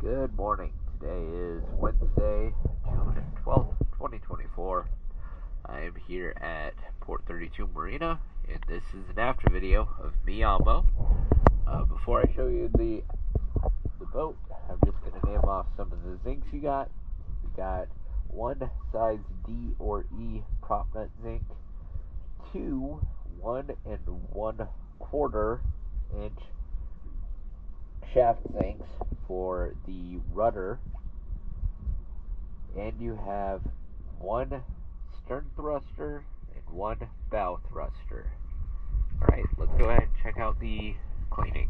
Good morning. Today is Wednesday, June 12th, 2024. I am here at Port 32 Marina, and this is an after video of Mii Amo. Before I show you the boat, I'm just going to name off some of the zincs you got. You got one size D or E prop nut zinc, two 1 1/4 inch shaft zincs for the rudder, and you have one stern thruster and one bow thruster. Alright, let's go ahead and check out the cleaning.